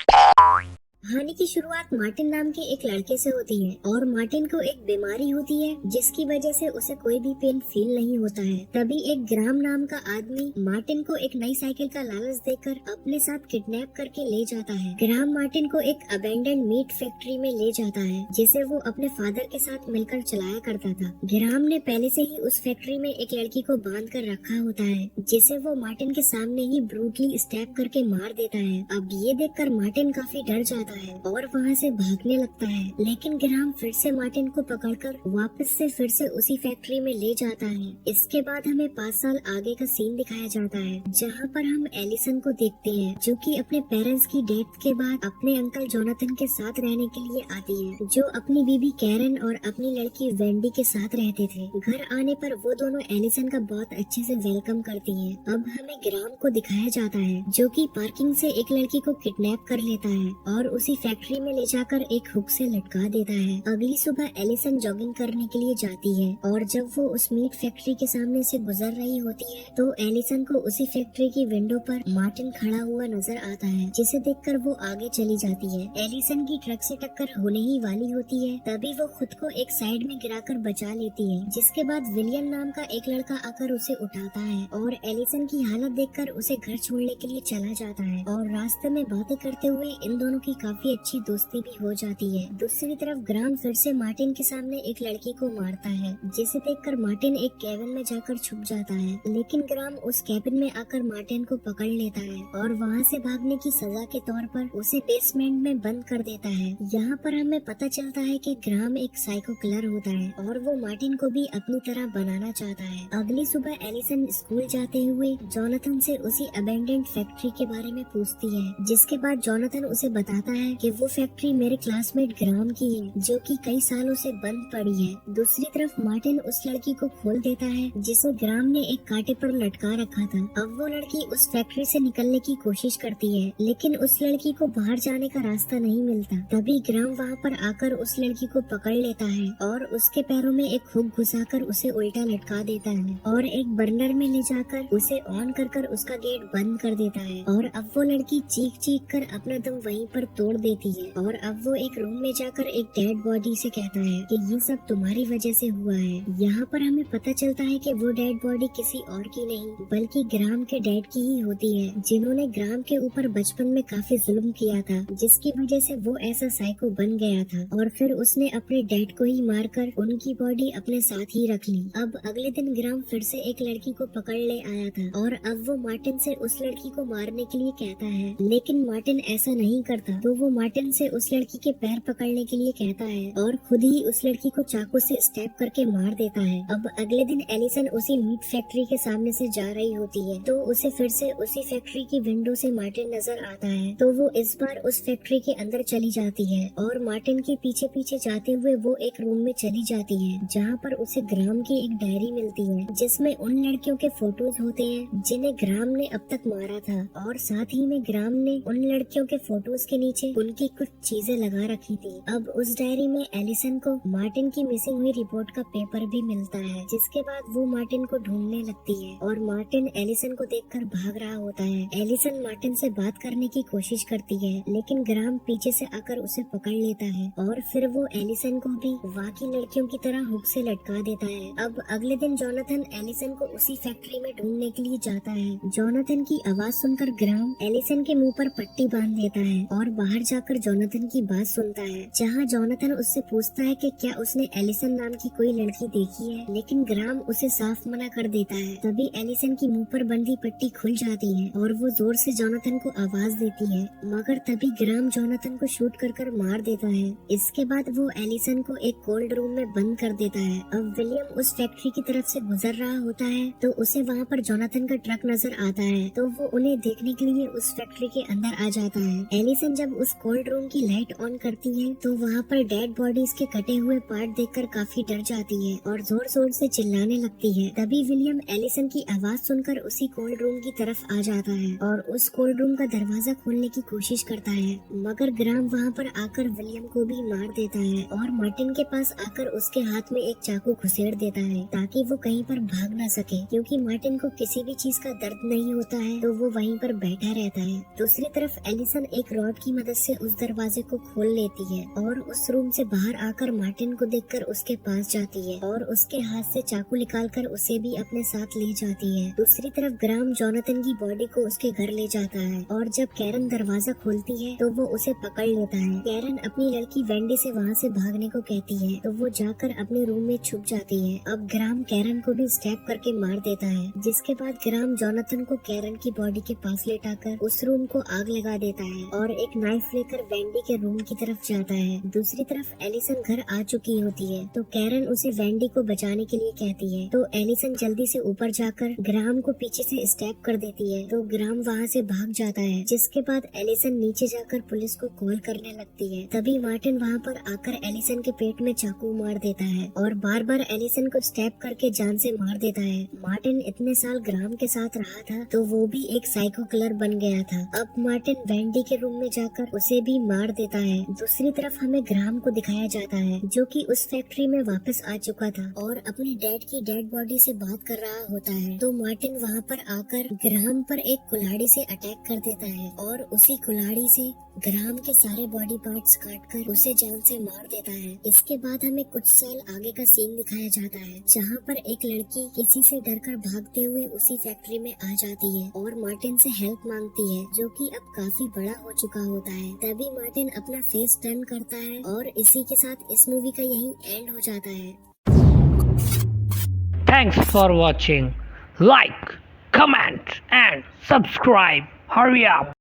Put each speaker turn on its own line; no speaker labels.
कहानी की शुरुआत मार्टिन नाम के एक लड़के से होती है और मार्टिन को एक बीमारी होती है जिसकी वजह से उसे कोई भी पेन फील नहीं होता है। तभी एक ग्राम नाम का आदमी मार्टिन को एक नई साइकिल का लालच देकर अपने साथ किडनैप करके ले जाता है। ग्राम मार्टिन को एक अबेंडेंड मीट फैक्ट्री में ले जाता है जिसे वो अपने फादर के साथ मिलकर चलाया करता था। ग्राम ने पहले से ही उस फैक्ट्री में एक लड़की को बांध कर रखा होता है जिसे वो मार्टिन के सामने ही ब्रूटली स्टैब करके मार देता है। अब ये देखकर मार्टिन काफी डर जाता है और वहाँ से भागने लगता है, लेकिन ग्राम फिर से मार्टिन को पकड़कर वापस से फिर से उसी फैक्ट्री में ले जाता है। इसके बाद हमें 5 साल आगे का सीन दिखाया जाता है जहाँ पर हम एलिसन को देखते हैं जो कि अपने पेरेंट्स की डेथ के बाद अपने अंकल जोनाथन के साथ रहने के लिए आती है, जो अपनी बीबी कैरन और अपनी लड़की वेंडी के साथ रहते थे। घर आने पर वो दोनों एलिसन का बहुत अच्छे से वेलकम करती है। अब हमें ग्राम को दिखाया जाता है जो कि पार्किंग से एक लड़की को किडनैप कर लेता है और उसी फैक्ट्री में ले जाकर एक हुक से लटका देता है। अगली सुबह एलिसन जॉगिंग करने के लिए जाती है और जब वो उस मीट फैक्ट्री के सामने से गुजर रही होती है तो एलिसन को उसी फैक्ट्री की विंडो पर मार्टिन खड़ा हुआ नजर आता है, जिसे देखकर वो आगे चली जाती है। एलिसन की ट्रक से टक्कर होने ही वाली होती है, तभी वो खुद को एक साइड में गिराकर बचा लेती है, जिसके बाद विलियम नाम का एक लड़का आकर उसे उठाता है और एलिसन की हालत देखकर उसे घर छोड़ने के लिए चला जाता है और रास्ते में बातें करते हुए इन दोनों की काफी अच्छी दोस्ती भी हो जाती है। दूसरी तरफ ग्राम फिर से मार्टिन के सामने एक लड़की को मारता है, जिसे देखकर मार्टिन एक केबिन में जाकर छुप जाता है, लेकिन ग्राम उस केबिन में आकर मार्टिन को पकड़ लेता है और वहाँ से भागने की सजा के तौर पर उसे बेसमेंट में बंद कर देता है। यहाँ पर हमें पता चलता है कि ग्राम एक साइको किलर होता है और वो मार्टिन को भी अपनी तरह बनाना चाहता है। अगली सुबह एलिसन स्कूल जाते हुए जोनाथन से उसी अबेंडेंड फैक्ट्री के बारे में पूछती है, जिसके बाद जोनाथन उसे बताता है कि वो फैक्ट्री मेरे क्लासमेट ग्राम की है जो कि कई सालों से बंद पड़ी है। दूसरी तरफ मार्टिन उस लड़की को खोल देता है जिसे ग्राम ने एक कांटे पर लटका रखा था। अब वो लड़की उस फैक्ट्री से निकलने की कोशिश करती है, लेकिन उस लड़की को बाहर जाने का रास्ता नहीं मिलता। तभी ग्राम वहाँ पर आकर उस लड़की को पकड़ लेता है और उसके पैरों में एक हुक घुसाकर उसे उल्टा लटका देता है और एक बर्नर में ले जाकर उसे ऑन कर उसका गेट बंद कर देता है। और अब वो लड़की चीख कर अपना दम वहीं पर तोड़ देती है और अब वो एक रूम में जाकर एक डेड बॉडी से कहता है कि ये सब तुम्हारी वजह से हुआ है। यहाँ पर हमें पता चलता है कि वो डेड बॉडी किसी और की नहीं बल्कि ग्राम के डैड की ही होती है, जिन्होंने ग्राम के ऊपर बचपन में काफी जुल्म किया था, जिसकी वजह से वो ऐसा साइको बन गया था और फिर उसने अपने डैड को ही मारकर उनकी बॉडी अपने साथ ही रख ली। अब अगले दिन ग्राम फिर से एक लड़की को पकड़ ले आया था और अब वो मार्टिन से उस लड़की को मारने के लिए कहता है, लेकिन मार्टिन ऐसा नहीं करता। तो वो मार्टिन से उस लड़की के पैर पकड़ने के लिए कहता है और खुद ही उस लड़की को चाकू से स्टैब करके मार देता है। अब अगले दिन एलिसन उसी मीट फैक्ट्री के सामने से जा रही होती है तो उसे फिर से उसी फैक्ट्री की विंडो से मार्टिन नजर आता है, तो वो इस बार उस फैक्ट्री के अंदर चली जाती है और मार्टिन के पीछे पीछे जाते हुए वो एक रूम में चली जाती है जहाँ पर उसे ग्राम की एक डायरी मिलती है जिसमें उन लड़कियों के फोटोज होते हैं जिन्हें ग्राम ने अब तक मारा था, और साथ ही में ग्राम ने उन लड़कियों के फोटोज के नीचे उनकी कुछ चीजें लगा रखी थी। अब उस डायरी में एलिसन को मार्टिन की मिसिंग हुई रिपोर्ट का पेपर भी मिलता है, जिसके बाद वो मार्टिन को ढूंढने लगती है और मार्टिन एलिसन को देखकर भाग रहा होता है। एलिसन मार्टिन से बात करने की कोशिश करती है, लेकिन ग्राम पीछे से आकर उसे पकड़ लेता है और फिर वो एलिसन को भी बाकी लड़कियों की तरह हुक से लटका देता है। अब अगले दिन जोनाथन एलिसन को उसी फैक्ट्री में ढूंढने के लिए जाता है। जोनाथन की आवाज सुनकर ग्राम एलिसन के मुंह पर पट्टी बांध देता है और बाहर जाकर जोनाथन की बात सुनता है, जहाँ जोनाथन उससे पूछता है कि क्या उसने एलिसन नाम की कोई लड़की देखी है, लेकिन ग्राम उसे साफ मना कर देता है। तभी एलिसन की मुंह पर बंधी पट्टी खुल जाती है और वो जोर से जोनाथन को आवाज देती है, मगर तभी ग्राम जोनाथन को शूट कर मार देता है। इसके बाद वो एलिसन को एक कोल्ड रूम में बंद कर देता है। अब विलियम उस फैक्ट्री की तरफ से गुजर रहा होता है तो उसे वहाँ पर जोनाथन का ट्रक नजर आता है, तो वो उन्हें देखने के लिए उस फैक्ट्री के अंदर आ जाता है। एलिसन जब उस उस कोल्ड रूम की लाइट ऑन करती है तो वहाँ पर डेड बॉडीज के कटे हुए पार्ट देखकर काफी डर जाती है और जोर जोर से चिल्लाने लगती है। तभी विलियम एलिसन की आवाज सुनकर उसी कोल्ड रूम की तरफ आ जाता है और उस कोल्ड रूम का दरवाजा खोलने की कोशिश करता है, मगर ग्राम वहाँ पर आकर विलियम को भी मार देता है और मार्टिन के पास आकर उसके हाथ में एक चाकू घुसेड़ देता है ताकि वो कहीं पर भाग न सके, क्योंकि मार्टिन को किसी भी चीज का दर्द नहीं होता है तो वो वहीं पर बैठा रहता है। दूसरी तरफ एलिसन एक रॉड की मदद से उस दरवाजे को खोल लेती है और उस रूम से बाहर आकर मार्टिन को देखकर उसके पास जाती है और उसके हाथ से चाकू निकालकर उसे भी अपने साथ ले जाती है। दूसरी तरफ ग्राम जोनाथन की बॉडी को उसके घर ले जाता है और जब कैरन दरवाजा खोलती है तो वो उसे पकड़ लेता है। कैरन अपनी लड़की वेंडी से वहाँ से भागने को कहती है तो वो जाकर अपने रूम में छुप जाती है। अब ग्राम कैरन को भी स्टैप करके मार देता है, जिसके बाद ग्राम जोनाथन को कैरन की बॉडी के पास लेटाकर उस रूम को आग लगा देता है और एक नाइफ लेकर वेंडी के रूम की तरफ जाता है। दूसरी तरफ एलिसन घर आ चुकी होती है तो कैरन उसे वेंडी को बचाने के लिए कहती है तो एलिसन जल्दी से ऊपर जाकर ग्राम को पीछे से स्टैप कर देती है तो ग्राम वहाँ से भाग जाता है, जिसके बाद एलिसन नीचे जाकर पुलिस को कॉल करने लगती है। तभी मार्टिन वहाँ पर आकर एलिसन के पेट में चाकू मार देता है और बार बार एलिसन को स्टैप करके जान से मार देता है। मार्टिन इतने साल ग्राम के साथ रहा था तो वो भी एक साइको किलर बन गया था। अब मार्टिन वेंडी के रूम में जाकर उसे भी मार देता है। दूसरी तरफ हमें ग्राम को दिखाया जाता है जो कि उस फैक्ट्री में वापस आ चुका था और अपनी डैड की डेड बॉडी से बात कर रहा होता है। तो मार्टिन वहाँ पर आकर ग्राम पर एक कुल्हाड़ी से अटैक कर देता है और उसी कुल्हाड़ी से ग्राम के सारे बॉडी पार्ट्स काटकर उसे जान से मार देता है। इसके बाद हमें कुछ साल आगे का सीन दिखाया जाता है जहाँ पर एक लड़की किसी से डरकर भागते हुए उसी फैक्ट्री में आ जाती है और मार्टिन से हेल्प मांगती है, जो कि अब काफी बड़ा हो चुका होता है। तभी मार्टिन अपना फेस टर्न करता है और इसी के साथ इस मूवी का यही एंड हो जाता है।
Thanks for watching. Like, comment and subscribe. Hurry up.